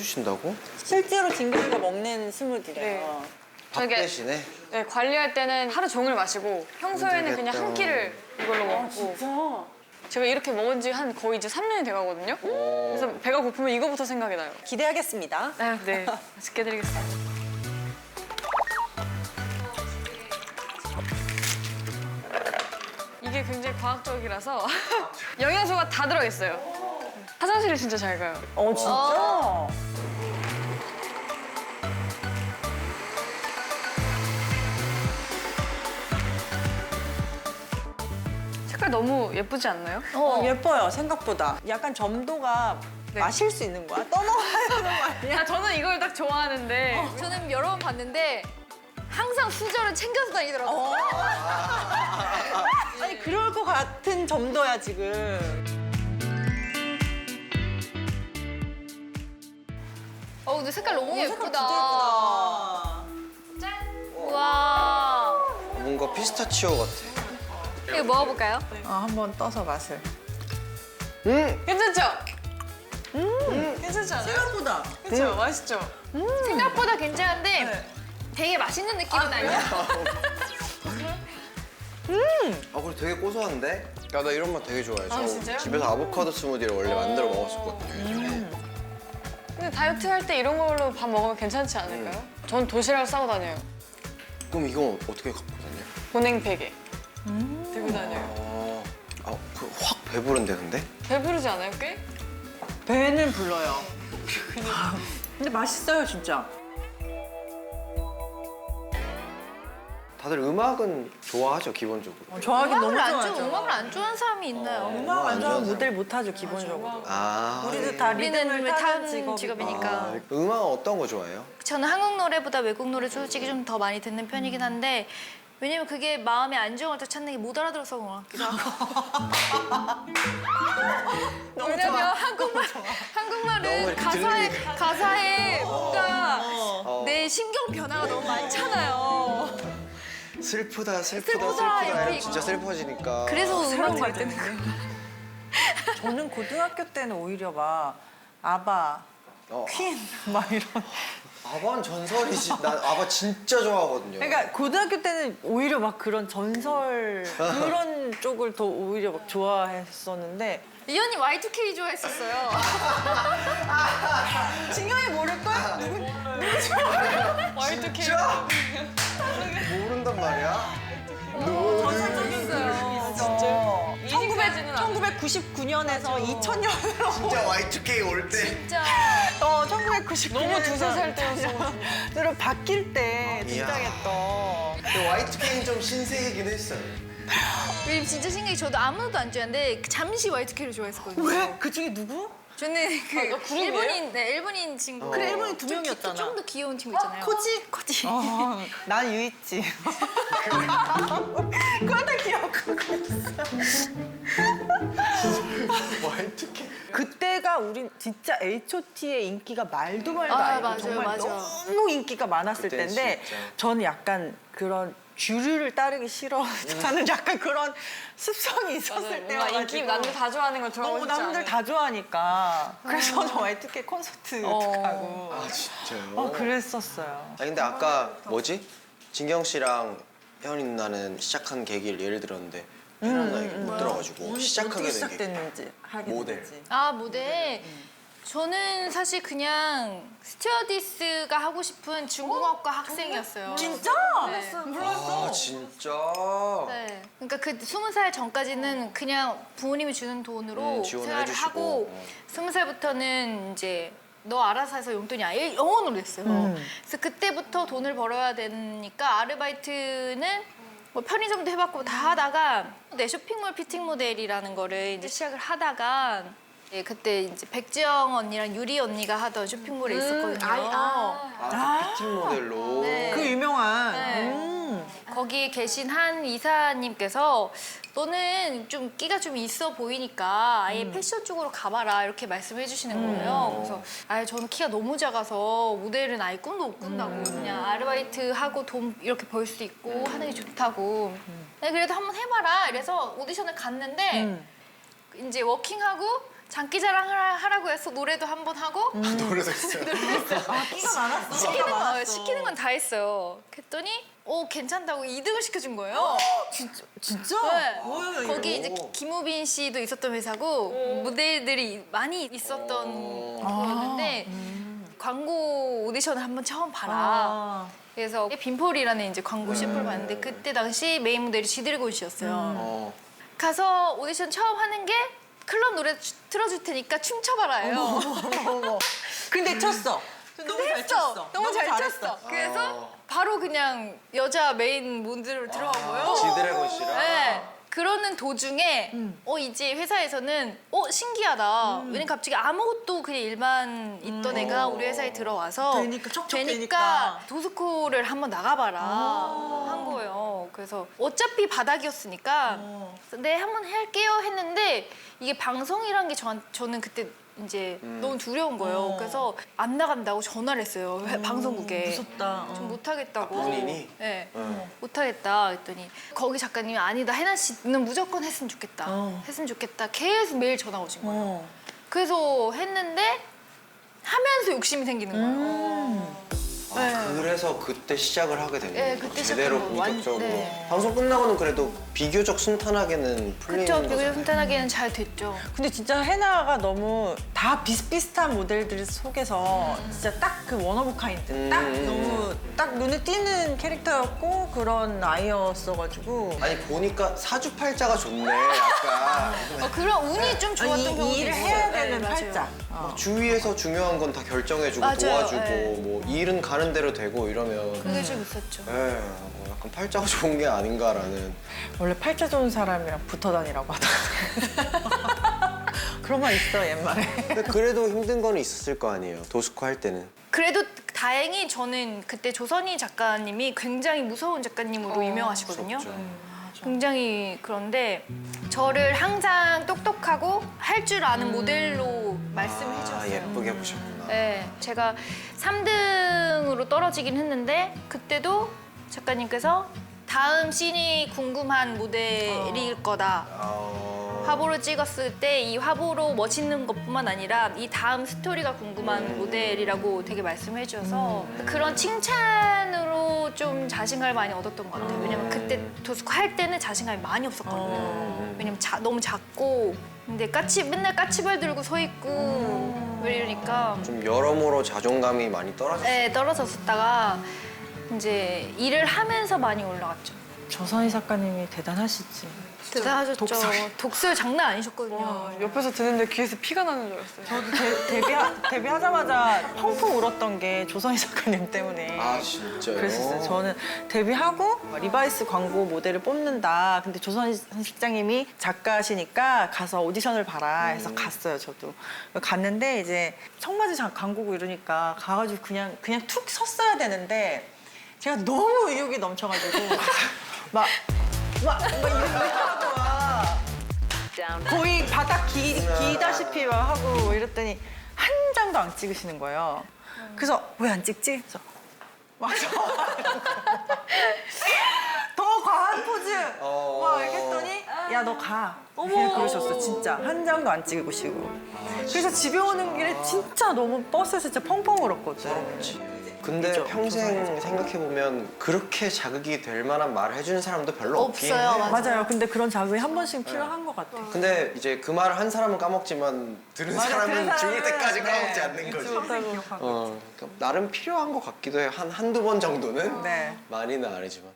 해주신다고? 실제로 진경이가 먹는 스무디래요. 밥 대신에? 네, 관리할 때는 하루 종일 마시고 평소에는 그냥 한 끼를 이걸로 먹고. 진짜? 제가 이렇게 먹은 지 한 거의 이제 3년이 돼가거든요. 그래서 배가 고프면 이거부터 생각이 나요. 기대하겠습니다. 네, 맛있게 해드리겠습니다. 이게 굉장히 과학적이라서 영양소가 다 들어있어요. 화장실을 진짜 잘 가요. 진짜? 색깔 너무 예쁘지 않나요? 예뻐요, 생각보다. 약간 점도가 네. 마실 수 있는 거야? 떠먹어야 되는 거 아니야? 저는 이걸 딱 좋아하는데 저는 여러 번 봤는데 항상 수저를 챙겨서 다니더라고요. 아니, 그럴 것 같은 점도야, 지금. 근데 색깔 너무 색깔 예쁘다. 진짜 예쁘다. 짠! 우와. 뭔가 피스타치오 같아. 이거 먹어볼까요? 한번 떠서 맛을. 괜찮죠? 괜찮지 않아요? 생각보다. 그렇죠, 맛있죠? 생각보다 괜찮은데 네. 되게 맛있는 느낌은 아니야. 그리고 되게 고소한데? 야, 나 이런 맛 되게 좋아해. 저 진짜요? 집에서 아보카도 스무디를 원래 만들어 먹었었거든요. 근데 다이어트 할 때 이런 걸로 밥 먹으면 괜찮지 않을까요? 전 도시락을 싸고 다녀요. 그럼 이건 어떻게 갖고 다녀? 보냉 베개 들고 다녀요. 확 배부른데 근데? 배부르지 않아요, 꽤? 배는 불러요. 근데 맛있어요, 진짜. 다들 음악은 좋아하죠, 기본적으로. 좋아하긴 너무 좋아하죠. 음악을 안 좋아하는 사람이 있나요? 음악 안 좋아하면 사람. 모델 못하죠, 기본적으로. 우리도 다 우리는 리듬을 왜 타는 타는 직업이니까. 음악은 어떤 거 좋아해요? 저는 한국 노래보다 외국 노래 솔직히 좀 더 많이 듣는 편이긴 한데 왜냐면 그게 마음의 안정을 더 찾는 게 못 알아들어서 그런 것 같기도 하고. 왜냐면 한국말은 이렇게 가사에 뭔가 내 심경 변화가 너무 많잖아요. 슬프다 슬프다, 이러면 이렇게 진짜 슬퍼지니까. 그래서 음악 들을 때는 저는 고등학교 때는 오히려 막 아바, 퀸 막 이런. 아바는 전설이지. 나 아바 진짜 좋아하거든요. 그러니까 고등학교 때는 오히려 막 그런 전설 그런 쪽을 더 오히려 막 좋아했었는데 이 언니 Y2K 좋아했었어요. 진경이 모를걸? Y2K. 진짜? 모른단 말이야? 전설적이었어요. 진짜. 1999년에서 2000년으로 진짜 Y2K 올 때. 진짜. 1999년 너무 두세 살 때였어. 들어 바뀔 때 이야. 등장했던. Y2K는 좀 신세계긴 했어요. 왜냐면 진짜 생각이 저도 아무것도 안 좋아하는데 잠시 Y2K를 좋아했었거든요. 왜? 그 중에 누구? 저는 그 그룹이에요? 일본인 친구. 그래, 일본인 두 명이었잖아. 좀 더 귀여운 친구 있잖아요. 코지? 난 유이치. 그걸 다 기억하고 있어. Y2K. 그때가 우린 진짜 H.O.T의 인기가 말도 말도 아, 아니고 맞아요, 정말 맞아. 너무 인기가 많았을 그땐 때인데 진짜. 저는 약간 그런 주류를 따르기 싫어하는 약간 그런 습성이 있었을 때가 뭔가 인기 남들 다 좋아하는 걸 좋아하고 싶지 남들 않아요. 다 좋아하니까 그래서 저는 Y2K 콘서트 가고 진짜요? 그랬었어요. 근데 아까 뭐지? 진경 씨랑 혜원이 누나는 시작한 계기를 예를 들었는데 혜원 누나 얘기 못 들어가지고 시작하게 어떻게 된 계기. 시작됐는지 하게 모델. 됐지. 아 모델. 저는 사실 그냥 스튜어디스가 하고 싶은 중국어과 학생이었어요. 진짜? 네. 아 진짜? 네. 그러니까 그 20살 전까지는 그냥 부모님이 주는 돈으로 지원을 생활을 해주시고. 하고 20살부터는 이제 너 알아서 해서 용돈이 아예 영원으로 됐어요. 그래서 그때부터 돈을 벌어야 되니까 아르바이트는 뭐 편의점도 해봤고 다 하다가 내 쇼핑몰 피팅 모델이라는 거를 이제 시작을 하다가 그때 이제 백지영 언니랑 유리 언니가 하던 쇼핑몰에 있었거든요. 피팅 모델로. 네. 그 유명한. 네. 거기에 계신 한 이사님께서 너는 좀 끼가 좀 있어 보이니까 아예 패션 쪽으로 가봐라 이렇게 말씀해 주시는 거예요. 그래서 저는 키가 너무 작아서 모델은 아예 꿈도 못 꾼다고 그냥 아르바이트 하고 돈 이렇게 벌 수 있고 하는 게 좋다고. 네, 그래도 한번 해봐라. 이래서 오디션을 갔는데 이제 워킹하고 장기자랑 하라고 해서 노래도 한 번 하고 노래도 있어요. 아, 끼가 많았어. 시키는 건 다 했어요. 그랬더니 괜찮다고 2등을 시켜준 거예요. 진짜? 네. 뭐예요, 거기 이거? 이제 김우빈 씨도 있었던 회사고 모델들이 많이 있었던 거였는데 광고 오디션을 한번 처음 봐라. 아. 그래서 빈폴이라는 이제 광고 CF를 봤는데 그때 당시 메인 모델이 지드래곤 씨였어요. 가서 오디션 처음 하는 게 클럽 노래 틀어줄 테니까 춤춰봐라예요. 어머. 근데 쳤어. 너무 잘 쳤어. 너무 잘 잘했어. 쳤어. 그래서 바로 그냥 여자 메인 모델로 들어가고요. 지드래곤 씨랑. 네. 그러는 도중에 이제 회사에서는 신기하다. 왜냐면 갑자기 아무것도 그냥 일반 있던 애가 우리 회사에 들어와서 되니까, 척척 되니까. 도스코를 한번 나가봐라 한 거예요. 그래서 어차피 바닥이었으니까 네 한번 할게요 했는데 이게 방송이란 게 저는 그때 이제 너무 두려운 거예요. 그래서 안 나간다고 전화를 했어요. 방송국에. 무섭다. 좀 못하겠다고. 본인이? 네. 못하겠다 했더니 거기 작가님이 아니다. 해나 씨는 무조건 했으면 좋겠다. 했으면 좋겠다. 계속 매일 전화 오신 거예요. 그래서 했는데 하면서 욕심이 생기는 거예요. 그래서 그때 시작을 하게 된 네, 거예요. 그때 제대로 시작한 거. 본격적으로. 네. 방송 끝나고는 그래도 비교적 순탄하게는 풀리는 그쵸. 거죠. 비교적 순탄하게는 잘 됐죠. 근데 진짜 해나가 너무 다 비슷비슷한 모델들 속에서 진짜 딱 그 원 오브 카인드 딱 너무 딱 눈에 띄는 캐릭터였고 그런 아이였어가지고 아니 보니까 사주팔자가 좋네 약간. 그런 운이 좀 좋았던 경우도 이 일을 있어요. 해야 네, 되는 맞아요. 팔자. 주위에서 중요한 건 다 결정해주고 맞아요. 도와주고 네. 뭐 일은 가는 대로 되고 이러면 그게 좀 있었죠. 약간 팔자가 좋은 게 아닌가라는. 원래 팔자 좋은 사람이랑 붙어 다니라고 하더라고요. 그런 말 있어 옛말에. 근데 그래도 힘든 거는 있었을 거 아니에요. 도스코 할 때는. 그래도 다행히 저는 그때 조선희 작가님이 굉장히 무서운 작가님으로 유명하시거든요. 굉장히 그런데 저를 항상 똑똑하고 할 줄 아는 모델로 말씀을 해주셨어요. 예쁘게 보셨구나. 네, 제가 3등으로 떨어지긴 했는데 그때도 작가님께서 다음 씬이 궁금한 모델일 거다. 화보를 찍었을 때 이 화보로 멋있는 것뿐만 아니라 이 다음 스토리가 궁금한 모델이라고 되게 말씀해 주셔서 그런 칭찬으로 좀 자신감을 많이 얻었던 것 같아요. 왜냐면 그때 도스코 할 때는 자신감이 많이 없었거든요. 왜냐면 너무 작고 근데 맨날 까치발 들고 서 있고 왜 이러니까 좀 여러모로 자존감이 많이 떨어졌어요. 네, 떨어졌었다가 이제 일을 하면서 많이 올라갔죠. 조선희 작가님이 대단하시지. 대단하셨죠. 독설 장난 아니셨거든요. 옆에서 듣는데 귀에서 피가 나는 줄 알았어요. 저도 데뷔하자마자 펑펑 울었던 게 조선희 작가님 때문에. 아 진짜요? 그랬었어요. 저는 데뷔하고 리바이스 광고 모델을 뽑는다. 근데 조선희 실장님이 작가시니까 가서 오디션을 봐라 해서 갔어요. 저도 갔는데 이제 청바지 광고고 이러니까 가가지고 그냥 툭 섰어야 되는데 제가 너무 의욕이 넘쳐가지고 막 이렇게 하고 거의 바닥 기다시피 막 하고 이랬더니 한 장도 안 찍으시는 거예요. 그래서 왜 안 찍지? 그래서 막 더 과한 포즈 막 이렇게 했더니 야 너 가. 이렇게 그러셨어 진짜 한 장도 안 찍으시고. 그래서 집에 오는 길에 진짜 너무 버스에서 진짜 펑펑 울었거든. 근데 그죠? 평생 생각해보면 그렇게 자극이 될 만한 말을 해주는 사람도 별로 없긴 없어요, 해요. 맞아요. 근데 그런 자극이 한 번씩 필요한 것 같아. 근데 이제 그 말을 한 사람은 까먹지만 들은 사람은 죽을 때까지 까먹지 않는 거지. 평생 기억하고. 그러니까 나름 필요한 것 같기도 해요. 한두 번 정도는 네. 많이는 아니지만.